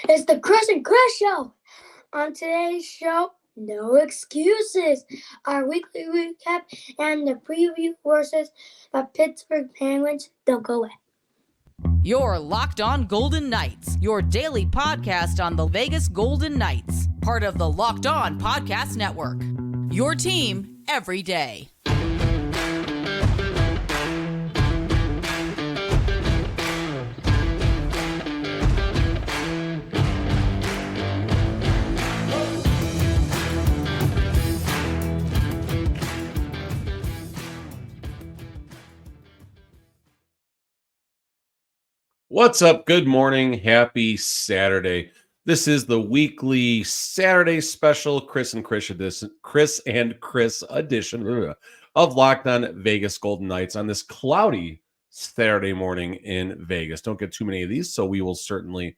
It's the Chris and Chris Show. On today's show, no excuses. Our weekly recap and the preview versus the Pittsburgh Penguins. Don't go away. You're Locked On Golden Knights, your daily podcast on the Vegas Golden Knights, part of the Locked On Podcast Network. Your team every day. What's up? Good morning. Happy Saturday. This is the weekly Saturday special Chris and Chris edition of Locked On Vegas Golden Knights on this cloudy Saturday morning in Vegas. Don't get too many of these, so we will certainly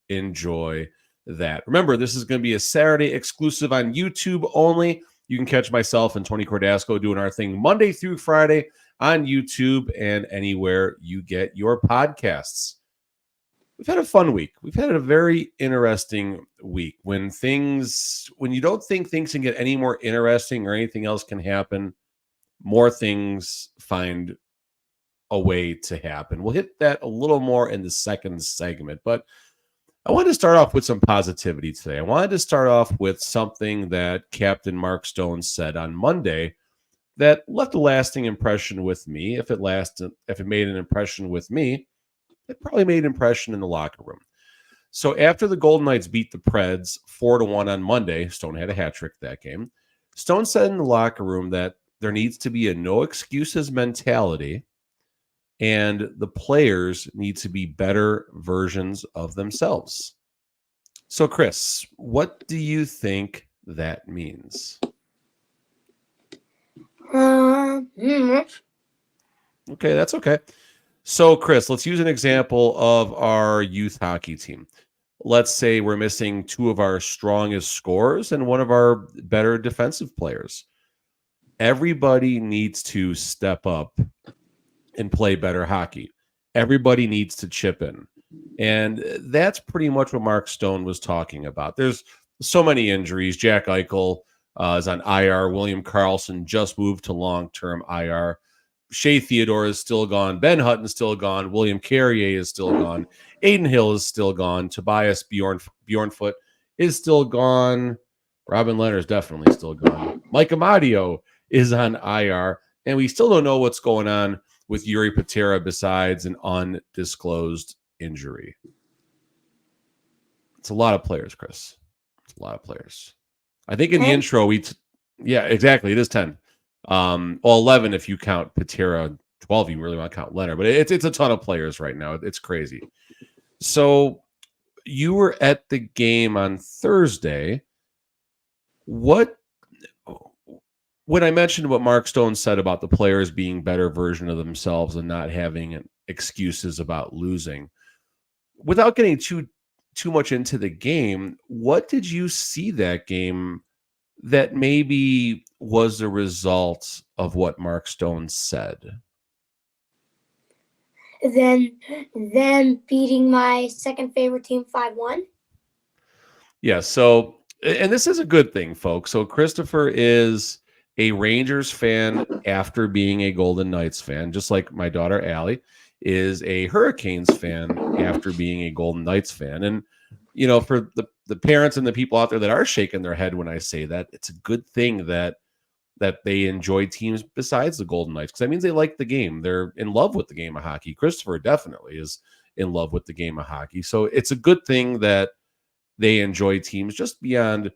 enjoy that. Remember, this is going to be a Saturday exclusive on YouTube only. You can catch myself and Tony Cordasco doing our thing Monday through Friday on YouTube and anywhere you get your podcasts. We've had a fun week. We've had a very interesting week. When you don't think things can get any more interesting or anything else can happen, more things find a way to happen. We'll hit that a little more in the second segment, but I wanted to start off with some positivity today. I wanted to start off with something that Captain Mark Stone said on Monday that left a lasting impression with me. If it made an impression with me, it probably made an impression in the locker room. So after the Golden Knights beat the Preds 4-1 on Monday, Stone had a hat trick that game. Stone said in the locker room that there needs to be a no excuses mentality and the players need to be better versions of themselves. So, Chris, what do you think that means? Okay, that's okay. So, Chris, let's use an example of our youth hockey team. Let's say we're missing two of our strongest scorers and one of our better defensive players. Everybody needs to step up and play better hockey. Everybody needs to chip in. And that's pretty much what Mark Stone was talking about. There's so many injuries. Jack Eichel is on IR. William Karlsson just moved to long-term IR. Shea Theodore is still gone. Ben Hutton's still gone. William Carrier is still gone. Aiden Hill is still gone. Tobias Bjornfoot is still gone. Robin Leonard is definitely still gone. Mike Amadio is on IR. And we still don't know what's going on with Yuri Patera besides an undisclosed injury. It's a lot of players, Chris. It's a lot of players. I think in the intro, yeah, exactly. It is 10. 11 if you count Patera, 12 if you really want to count Leonard, but it's a ton of players right now. It's crazy. So you were at the game on Thursday. When I mentioned what Mark Stone said about the players being better version of themselves and not having excuses about losing, without getting too much into the game, what did you see that game that maybe was a result of what Mark Stone said? Then beating my second favorite team 5-1. Yeah, so, and this is a good thing, folks. So Christopher is a Rangers fan after being a Golden Knights fan, just like my daughter Allie is a Hurricanes fan after being a Golden Knights fan. And, you know, for the parents and the people out there that are shaking their head when I say that, it's a good thing that they enjoy teams besides the Golden Knights, because that means they like the game. They're in love with the game of hockey. Christopher definitely is in love with the game of hockey. So it's a good thing that they enjoy teams just beyond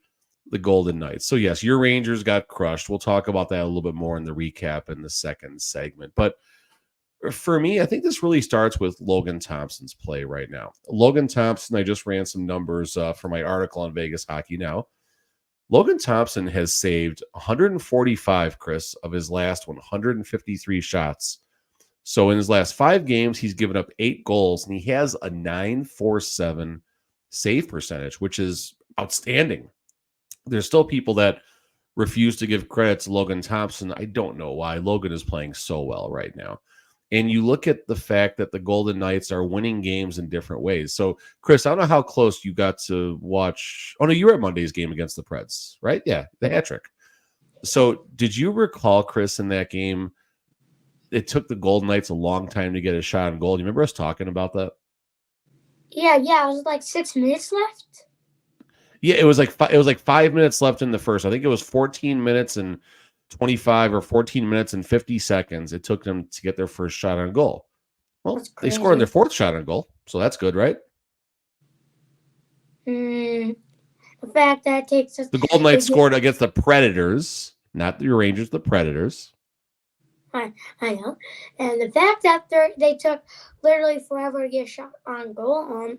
the Golden Knights. So yes, your Rangers got crushed. We'll talk about that a little bit more in the recap in the second segment. But for me, I think this really starts with Logan Thompson's play right now. Logan Thompson, I just ran some numbers for my article on Vegas Hockey Now. Logan Thompson has saved 145, Chris, of his last 153 shots. So in his last 5 games, he's given up 8 goals, and he has a .947 save percentage, which is outstanding. There's still people that refuse to give credit to Logan Thompson. I don't know why. Logan is playing so well right now. And you look at the fact that the Golden Knights are winning games in different ways. So, Chris, I don't know how close you got to watch. Oh, no, you were at Monday's game against the Preds, right? Yeah, the hat trick. So, did you recall, Chris, in that game, it took the Golden Knights a long time to get a shot on goal? Do you remember us talking about that? Yeah. It was like 6 minutes left. Yeah, it was like 5 minutes left in the first. I think it was 14 minutes and 25 or 14 minutes and 50 seconds it took them to get their first shot on goal. Well, they scored on their fourth shot on goal, so that's good, right? The fact that takes us. The Golden Knights scored against the Predators, not the Rangers, the Predators. I know, and the fact that they took literally forever to get a shot on goal.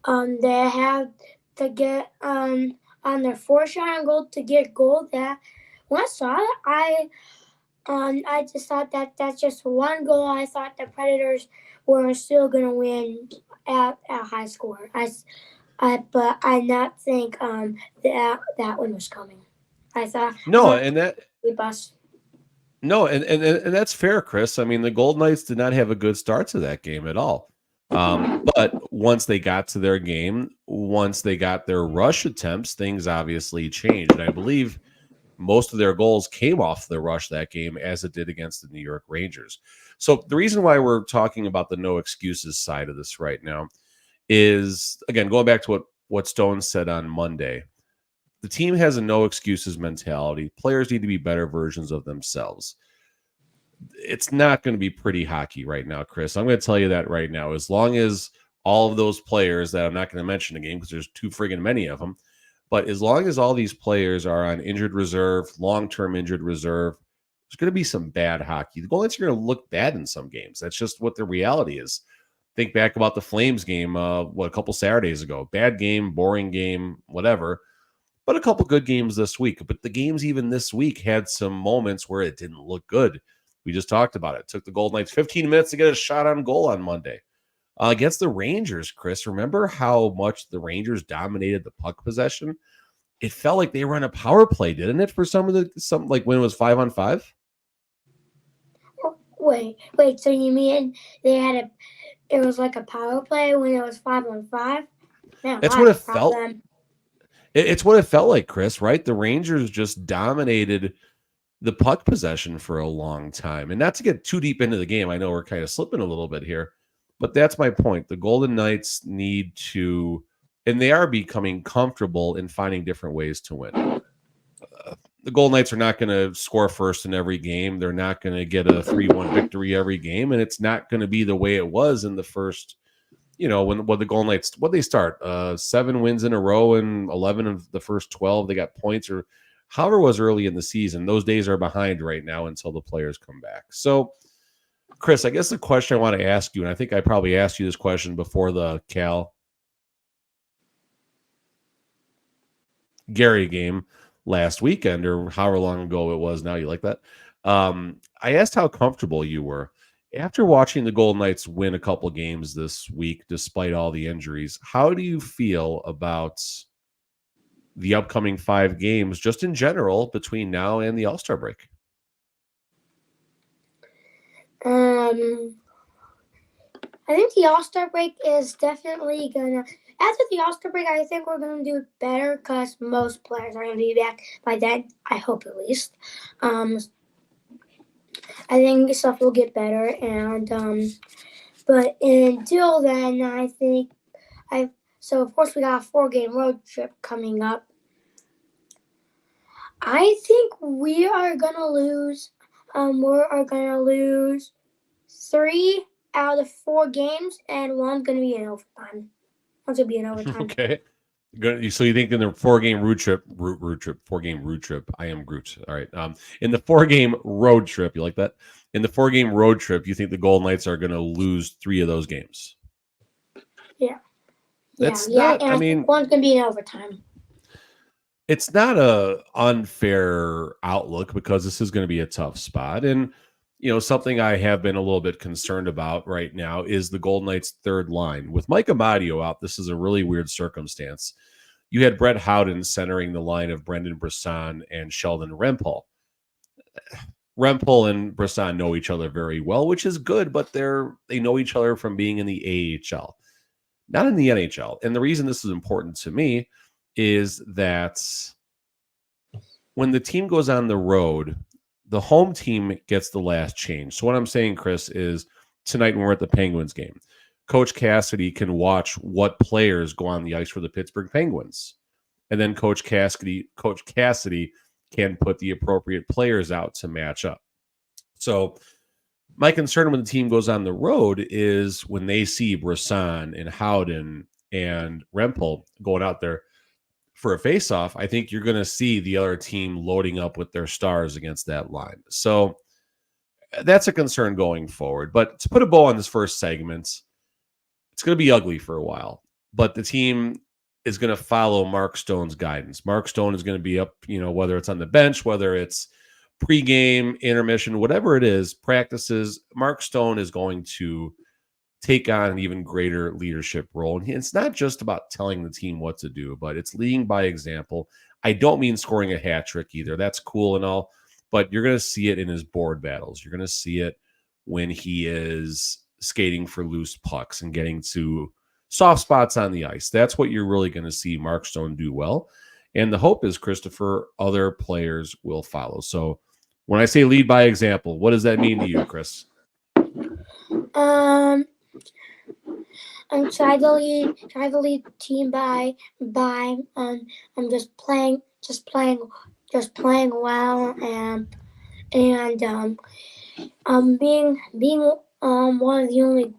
They have to get on their fourth shot on goal to get goal. That when I saw it, I just thought that that's just one goal. I thought the Predators were still gonna win at a high score. But I not think that one was coming. I thought we bust. No, and that's fair, Chris. I mean, the Golden Knights did not have a good start to that game at all. But once they got to their game, once they got their rush attempts, things obviously changed. And I believe most of their goals came off the rush that game, as it did against the New York Rangers. So the reason why we're talking about the no excuses side of this right now is, again, going back to what Stone said on Monday. The team has a no excuses mentality. Players need to be better versions of themselves. It's not going to be pretty hockey right now, Chris. I'm going to tell you that right now. As long as all of those players that I'm not going to mention again because there's too friggin' many of them, but as long as all these players are on injured reserve, long-term injured reserve, there's going to be some bad hockey. The Golden Knights are going to look bad in some games. That's just what the reality is. Think back about the Flames game, a couple Saturdays ago. Bad game, boring game, whatever. But a couple good games this week. But the games even this week had some moments where it didn't look good. We just talked about it. It took the Golden Knights 15 minutes to get a shot on goal on Monday. Against the Rangers, Chris, remember how much the Rangers dominated the puck possession? It felt like they were on a power play, didn't it, for some like when it was 5-on-5? Wait. So you mean it was like a power play when it was 5-on-5? Man, that's what it felt. It's what it felt like, Chris, right? The Rangers just dominated the puck possession for a long time. And not to get too deep into the game, I know we're kind of slipping a little bit here, but that's my point. The Golden Knights need to, and they are becoming comfortable in finding different ways to win. The Golden Knights are not going to score first in every game. They're not going to get a 3-1 victory every game, and it's not going to be the way it was in the first, when the Golden Knights, what they start, 7 wins in a row and 11 of the first 12, they got points, or however it was early in the season. Those days are behind right now until the players come back. So, Chris, I guess the question I want to ask you, and I think I probably asked you this question before the Gary game last weekend, or however long ago it was now. You like that? I asked how comfortable you were. After watching the Golden Knights win a couple games this week, despite all the injuries, how do you feel about the upcoming 5 games, just in general, between now and the All-Star break? I think the All-Star break is definitely gonna. After the All-Star break, I think we're gonna do better because most players are gonna be back by then. I hope at least. I think stuff will get better, and but until then, I think so of course we got a 4-game road trip coming up. I think we are gonna lose. We are gonna lose 3 out of 4 games, and one's gonna be in overtime. One's gonna be in overtime. Okay. So you think in the 4-game road trip, 4-game road trip, I am Groot. All right. In the 4-game road trip, you like that? In the 4-game road trip, you think the Golden Knights are going to lose 3 of those games? Yeah. That's not, and I mean, one's going to be in overtime. It's not a unfair outlook because this is going to be a tough spot. And, something I have been a little bit concerned about right now is the Golden Knights' third line. With Mike Amadio out, this is a really weird circumstance. You had Brett Howden centering the line of Brendan Brisson and Sheldon Rempel. Rempel and Brisson know each other very well, which is good, but they know each other from being in the AHL, not in the NHL. And the reason this is important to me is that when the team goes on the road, the home team gets the last change. So what I'm saying, Chris, is tonight when we're at the Penguins game, Coach Cassidy can watch what players go on the ice for the Pittsburgh Penguins. And then Coach Cassidy can put the appropriate players out to match up. So my concern when the team goes on the road is when they see Brisson and Howden and Rempel going out there for a face-off, I think you're going to see the other team loading up with their stars against that line. So that's a concern going forward. But to put a bow on this first segment, it's going to be ugly for a while. But the team is going to follow Mark Stone's guidance. Mark Stone is going to be up, whether it's on the bench, whether it's pregame, intermission, whatever it is, practices, Mark Stone is going to take on an even greater leadership role. And it's not just about telling the team what to do, but it's leading by example. I don't mean scoring a hat trick either. That's cool and all, but you're going to see it in his board battles. You're going to see it when he is skating for loose pucks and getting to soft spots on the ice. That's what you're really going to see Mark Stone do well. And the hope is, Christopher, other players will follow. So when I say lead by example, what does that mean to you, Chris? I'm trying to lead the team by I'm just playing well and being one of the only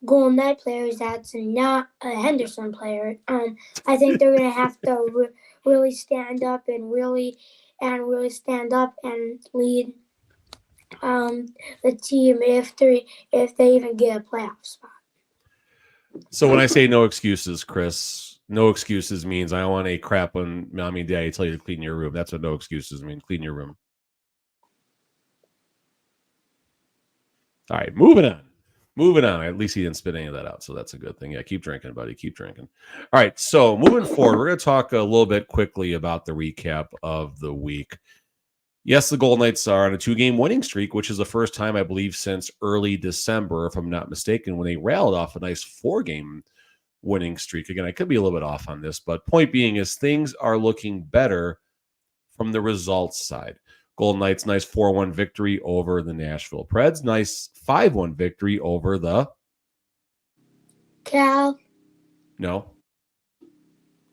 Golden Knight players that's not a Henderson player. I think they're gonna have to really stand up and really stand up and lead the team if they even get a playoff spot. So when I say no excuses, Chris, no excuses means I want a crap when mommy and daddy tell you to clean your room. That's what no excuses mean. Clean your room. All right, moving on. At least he didn't spit any of that out, so that's a good thing. Yeah, keep drinking, buddy. Keep drinking. All right, so moving forward, we're going to talk a little bit quickly about the recap of the week. Yes, the Golden Knights are on a 2-game winning streak, which is the first time, I believe, since early December, if I'm not mistaken, when they rattled off a nice 4-game winning streak. Again, I could be a little bit off on this, but point being is things are looking better from the results side. Golden Knights, nice 4-1 victory over the Nashville Preds. Nice 5-1 victory over the... Cal. No.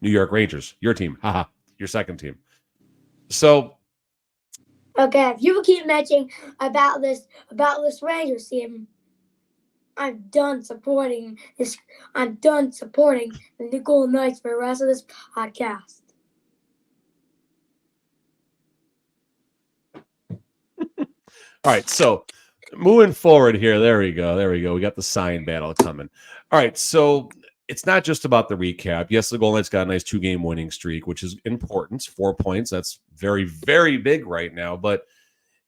New York Rangers. Your team. Haha. Your second team. So... Okay, if you keep mentioning about this Rangers team, I'm done supporting this. I'm done supporting the Golden Knights for the rest of this podcast. All right, so moving forward here, there we go. We got the sign battle coming. All right, so it's not just about the recap. Yes, the Golden Knights got a nice 2-game winning streak, which is important. 4 points. That's very, very big right now. But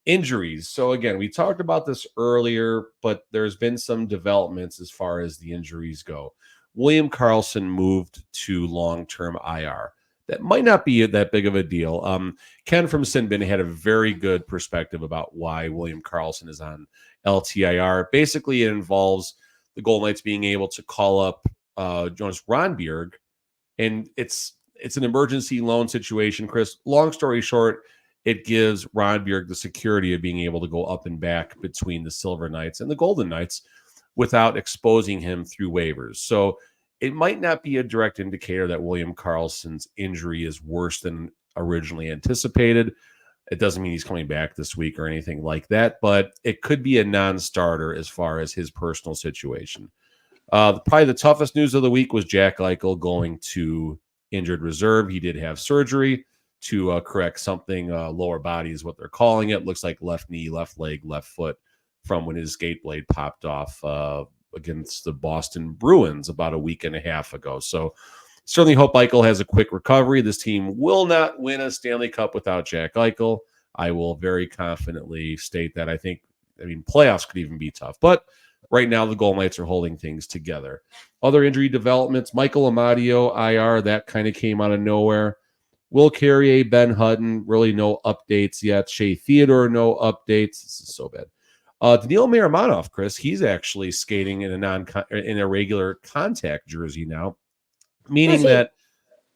injuries. So again, we talked about this earlier, but there's been some developments as far as the injuries go. William Karlsson moved to long-term IR. That might not be that big of a deal. Ken from Sinbin had a very good perspective about why William Karlsson is on LTIR. Basically, it involves the Golden Knights being able to call up Jonas Rondbjerg, and it's an emergency loan situation, Chris. Long story short, it gives Rondbjerg the security of being able to go up and back between the Silver Knights and the Golden Knights without exposing him through waivers. So it might not be a direct indicator that William Karlsson's injury is worse than originally anticipated. It doesn't mean he's coming back this week or anything like that, but it could be a non-starter as far as his personal situation. Probably the toughest news of the week was Jack Eichel going to injured reserve. He did have surgery to correct something. Lower body is what they're calling it. Looks like left knee, left leg, left foot from when his skate blade popped off against the Boston Bruins about a week and a half ago. So certainly hope Eichel has a quick recovery. This team will not win a Stanley Cup without Jack Eichel. I will very confidently state that. I mean, playoffs could even be tough. But right now, the Golden Knights are holding things together. Other injury developments, Michael Amadio, IR, that kind of came out of nowhere. Will Carrier, Ben Hutton, really no updates yet. Shea Theodore, no updates. This is so bad. Daniil Miramonov, Chris, he's actually skating in a regular contact jersey now, meaning that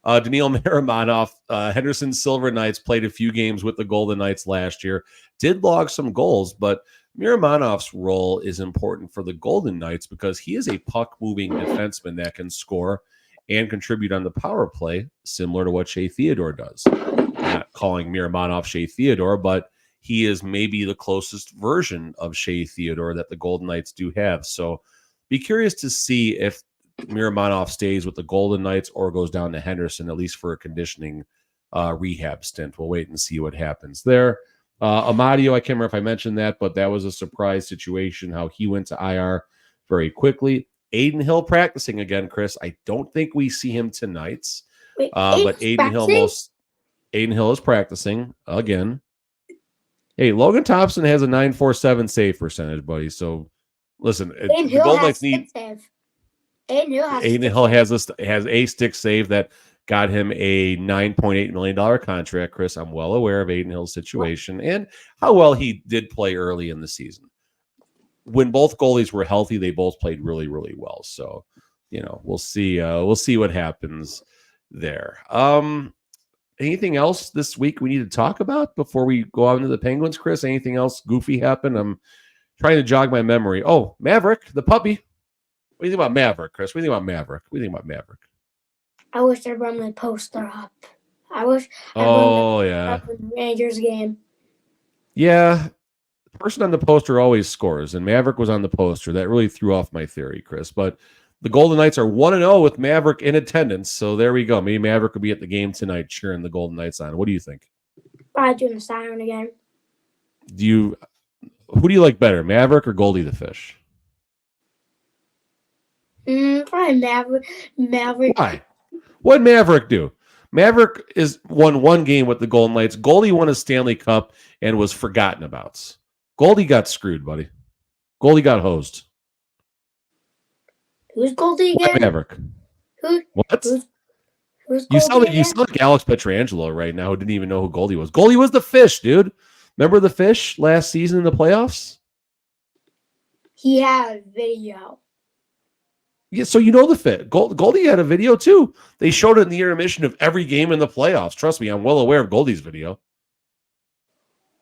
Daniil Miramonov, Henderson Silver Knights, played a few games with the Golden Knights last year, did log some goals, but Miramonov's role is important for the Golden Knights because he is a puck-moving defenseman that can score and contribute on the power play, similar to what Shea Theodore does. I'm not calling Miramonov Shea Theodore, but he is maybe the closest version of Shea Theodore that the Golden Knights do have. So be curious to see if Miramonov stays with the Golden Knights or goes down to Henderson, at least for a conditioning rehab stint. We'll wait and see what happens there. Amadio, I can't remember if I mentioned that, but that was a surprise situation, how he went to IR very quickly. Aiden Hill practicing again, Chris. I don't think we see him tonight. But Aiden Hill is practicing again. Hey, Logan Thompson has a 947 save percentage, buddy. So listen, the Golden Knights need. Aiden Hill has a stick save that got him a $9.8 million contract. Chris, I'm well aware of Aiden Hill's situation and how well he did play early in the season. When both goalies were healthy, they both played really, really well. So, we'll see. We'll see what happens there. Anything else this week we need to talk about before we go on to the Penguins, Chris? Anything else goofy happen? I'm trying to jog my memory. Oh, Maverick, the puppy. What do you think about Maverick, Chris? What do you think about Maverick? I wish I'd run my poster up. I wish up in the Rangers game. Yeah. The person on the poster always scores, and Maverick was on the poster. That really threw off my theory, Chris. But the Golden Knights are 1-0 with Maverick in attendance. So there we go. Maybe Maverick will be at the game tonight cheering the Golden Knights on. What do you think? Probably doing the siren again. Who do you like better, Maverick or Goldie the Fish? Probably Maverick. Why? What'd Maverick do? Maverick won one game with the Golden Knights. Goldie won a Stanley Cup and was forgotten about. Goldie got screwed, buddy. Goldie got hosed. Who's Goldie again? Maverick. What? Who's you sound like Alex Pietrangelo right now who didn't even know who Goldie was. Goldie was the Fish, dude. Remember the Fish last season in the playoffs? He had a video. Yeah, so you know the Fish. Goldie had a video too. They showed it in the intermission of every game in the playoffs. Trust me, I'm well aware of Goldie's video.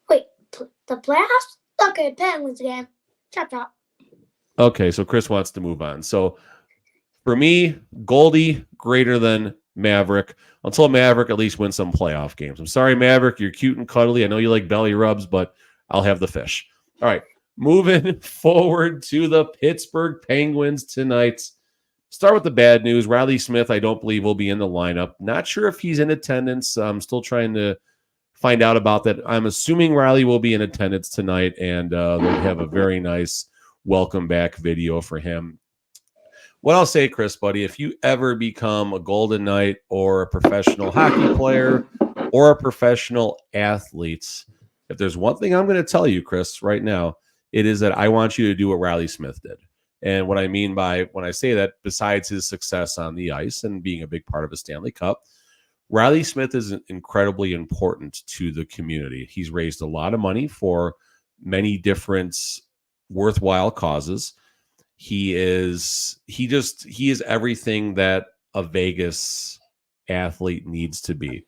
Wait, the playoffs? Okay, Penguins game. Chop. Okay, so Chris wants to move on. So for me, Goldie greater than Maverick until Maverick at least wins some playoff games. I'm sorry, Maverick, you're cute and cuddly. I know you like belly rubs, but I'll have the Fish. All right, moving forward to the Pittsburgh Penguins tonight. Start with the bad news. Riley Smith, I don't believe, will be in the lineup. Not sure if he's in attendance. I'm still trying to find out about that. I'm assuming Riley will be in attendance tonight, and they'll have a very nice welcome back video for him. What I'll say, Chris, buddy, if you ever become a Golden Knight or a professional hockey player or a professional athlete, if there's one thing I'm going to tell you, Chris, right now, it is that I want you to do what Riley Smith did. And what I mean by when I say that, besides his success on the ice and being a big part of a Stanley Cup, Riley Smith is incredibly important to the community. He's raised a lot of money for many different worthwhile causes. He is everything that a Vegas athlete needs to be.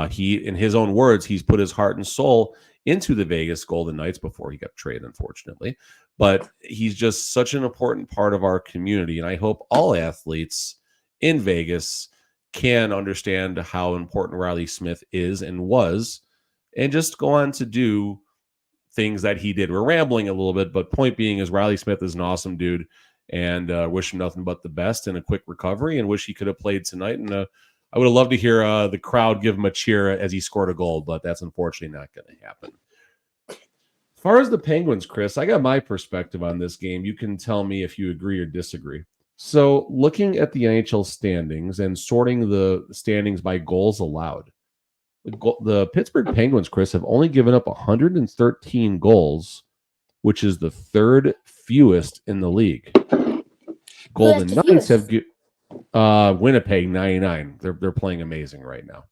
He, in his own words, he's put his heart and soul into the Vegas Golden Knights before he got traded, unfortunately. But he's just such an important part of our community. And I hope all athletes in Vegas can understand how important Riley Smith is and was, and just go on to do things that he did. We're rambling a little bit, but point being is Riley Smith is an awesome dude, and wish him nothing but the best and a quick recovery, and wish he could have played tonight. And I would have loved to hear the crowd give him a cheer as he scored a goal, but that's unfortunately not going to happen. As far as the Penguins, Chris, I got my perspective on this game. You can tell me if you agree or disagree. So looking at the NHL standings and sorting the standings by goals allowed, the Pittsburgh Penguins, Chris, have only given up 113 goals, which is the third fewest in the league. Golden Knights have Winnipeg 99. They're playing amazing right now.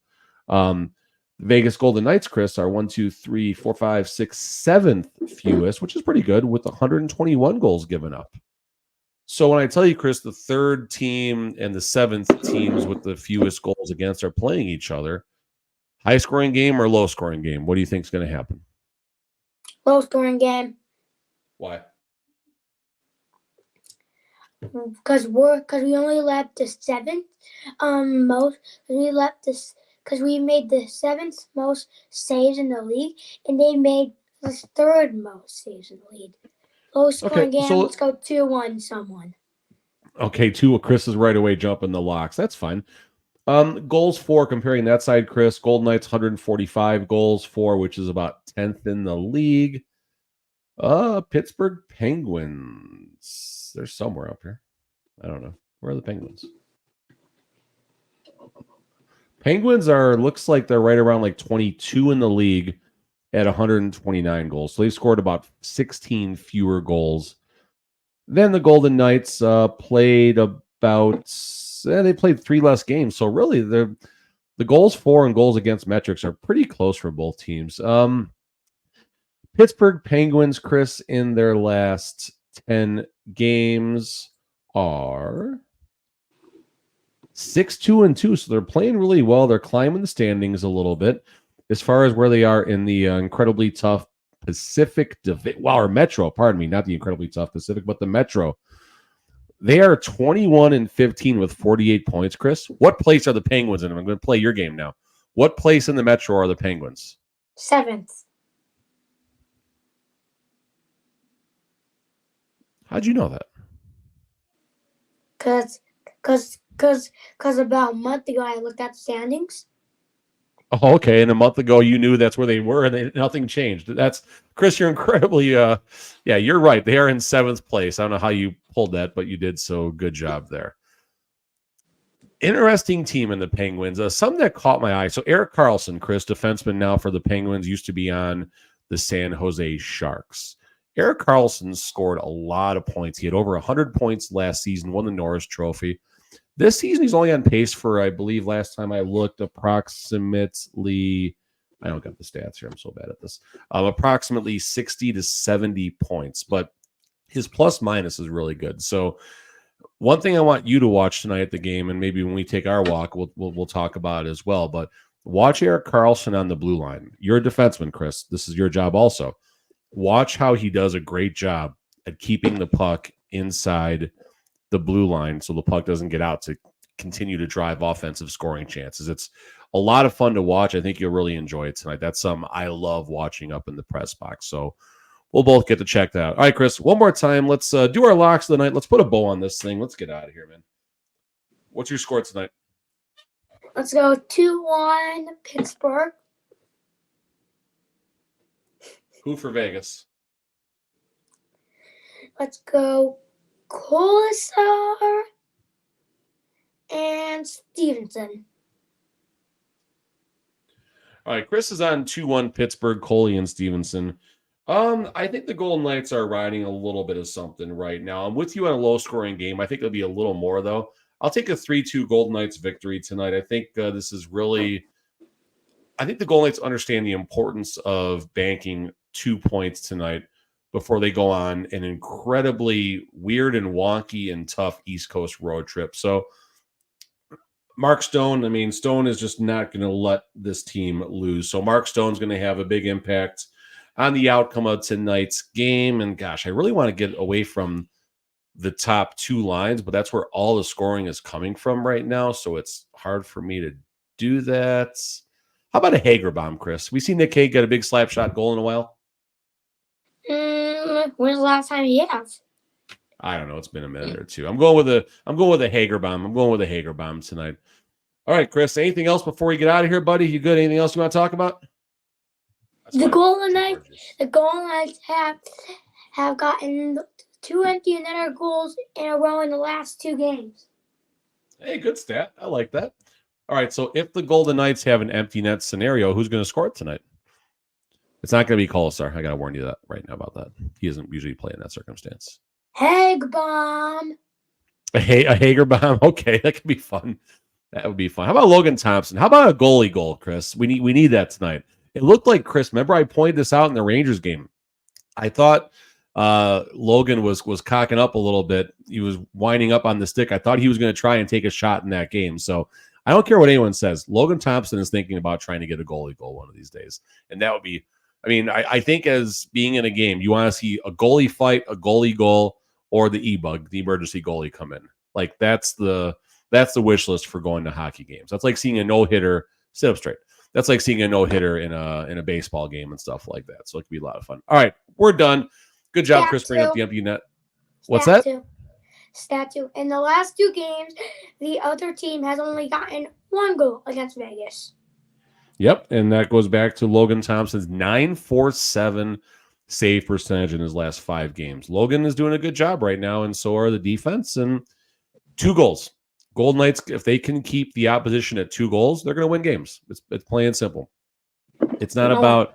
Vegas Golden Knights, Chris, are 1, 2, 3, 4, 5, 6, 7th fewest, which is pretty good with 121 goals given up. So when I tell you, Chris, the third team and the seventh teams with the fewest goals against are playing each other, high scoring game or low scoring game, what do you think is going to happen? Low scoring game. Why? Because we only left the seventh most. Because we made the seventh most saves in the league, and they made the third most saves in the league. Low scoring game. Let's go 2-1. Someone. Okay, 2. Chris is right away jumping the locks. That's fine. Goals for, comparing that side, Chris, Golden Knights 145 goals for, which is about 10th in the league. Pittsburgh Penguins. They're somewhere up here. I don't know. Where are the Penguins? Penguins looks like they're right around like 22 in the league at 129 goals. So they scored about 16 fewer goals than the Golden Knights. Played about, they played 3 less games. So really the goals for and goals against metrics are pretty close for both teams. Pittsburgh Penguins, Chris, in their last 10 games are 6-2-2. So they're playing really well. They're climbing the standings a little bit as far as where they are in the incredibly tough Pacific Division. Wow, or Metro, pardon me, not the incredibly tough Pacific, but the Metro. They are 21-15 with 48 points, Chris. What place are the Penguins in? I'm going to play your game now. What place in the Metro are the Penguins? 7th. How'd you know that? Because about a month ago I looked at the standings. Oh, okay. And a month ago you knew that's where they were, and nothing changed. That's Chris. You're incredibly. Yeah, you're right. They are in 7th place. I don't know how you pulled that, but you did. So good job there. Interesting team in the Penguins. Something that caught my eye. So Erik Karlsson, Chris, defenseman now for the Penguins, used to be on the San Jose Sharks. Erik Karlsson scored a lot of points. He had over 100 points last season, won the Norris Trophy. This season, he's only on pace for, I believe, last time I looked, approximately, I don't got the stats here. I'm so bad at this. Approximately 60 to 70 points, but his plus minus is really good. So one thing I want you to watch tonight at the game, and maybe when we take our walk, we'll talk about it as well, but watch Erik Karlsson on the blue line. You're a defenseman, Chris. This is your job also. Watch how he does a great job at keeping the puck inside the blue line so the puck doesn't get out to continue to drive offensive scoring chances. It's a lot of fun to watch. I think you'll really enjoy it tonight. That's something I love watching up in the press box. So we'll both get to check that out. All right, Chris, one more time. Let's do our locks of the night. Let's put a bow on this thing. Let's get out of here, man. What's your score tonight? Let's go 2-1 Pittsburgh. Who for Vegas? Let's go Colasar and Stevenson. All right, Chris is on 2-1 Pittsburgh, Coley and Stevenson. I think the Golden Knights are riding a little bit of something right now. I'm with you on a low-scoring game. I think it'll be a little more, though. I'll take a 3-2 Golden Knights victory tonight. I think this is really – I think the Golden Knights understand the importance of banking 2 points tonight before they go on an incredibly weird and wonky and tough East Coast road trip. So Mark Stone, Stone is just not going to let this team lose. So Mark Stone's going to have a big impact on the outcome of tonight's game. And gosh, I really want to get away from the top 2 lines, but that's where all the scoring is coming from right now. So it's hard for me to do that. How about a Hager bomb, Chris? We see Nick Hague get a big slap shot goal in a while. When's the last time he has? I don't know. It's been a minute or two. I'm going with a Hager bomb. I'm going with a Hager bomb tonight. All right, Chris. Anything else before you get out of here, buddy? You good? Anything else you want to talk about? The Golden Knights have gotten 2 empty netter goals in a row in the last 2 games. Hey, good stat. I like that. All right, so if the Golden Knights have an empty net scenario, who's going to score it tonight? It's not going to be Colasar. I got to warn you that right now about that. He doesn't usually play in that circumstance. Hager bomb. A Hager bomb. Okay, that could be fun. That would be fun. How about Logan Thompson? How about a goalie goal, Chris? We need that tonight. It looked like Chris. Remember, I pointed this out in the Rangers game. I thought Logan was cocking up a little bit. He was winding up on the stick. I thought he was going to try and take a shot in that game. So I don't care what anyone says. Logan Thompson is thinking about trying to get a goalie goal one of these days, and that would be. I mean, I think as being in a game, you want to see a goalie fight, a goalie goal, or the e-bug, the emergency goalie come in. Like that's the wish list for going to hockey games. That's like seeing a no-hitter. Sit up straight. That's like seeing a no-hitter in a baseball game and stuff like that. So it could be a lot of fun. All right, we're done. Good job, Chris, bringing up the empty net. What's that? Stat 2. In the last 2 games, the other team has only gotten 1 goal against Vegas. Yep, and that goes back to Logan Thompson's .947 save percentage in his last 5 games. Logan is doing a good job right now, and so are the defense. And 2 goals. Golden Knights, if they can keep the opposition at 2 goals, they're going to win games. It's plain and simple. It's not about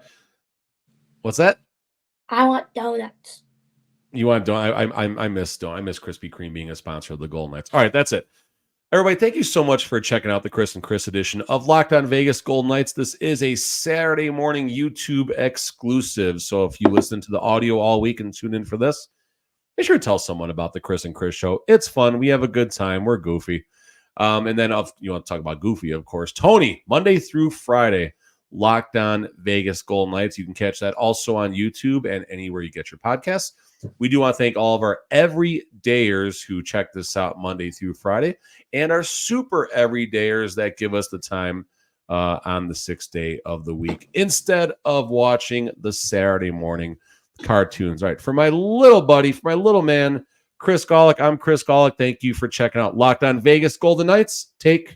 what's that? I want donuts. You want donut? I miss donut. I miss Krispy Kreme being a sponsor of the Golden Knights. All right, that's it. Everybody, thank you so much for checking out the Chris and Chris edition of Locked On Vegas Golden Knights. This is a Saturday morning YouTube exclusive. So if you listen to the audio all week and tune in for this, make sure to tell someone about the Chris and Chris show. It's fun. We have a good time. We're goofy. And then you want to talk about goofy, of course. Tony, Monday through Friday, Locked On Vegas Golden Knights. You can catch that also on YouTube and anywhere you get your podcasts. We do want to thank all of our everydayers who check this out Monday through Friday and our super everydayers that give us the time on the 6th day of the week instead of watching the Saturday morning cartoons. All right, for my little buddy, for my little man, Chris Golick, I'm Chris Golick. Thank you for checking out Locked On Vegas Golden Knights. Take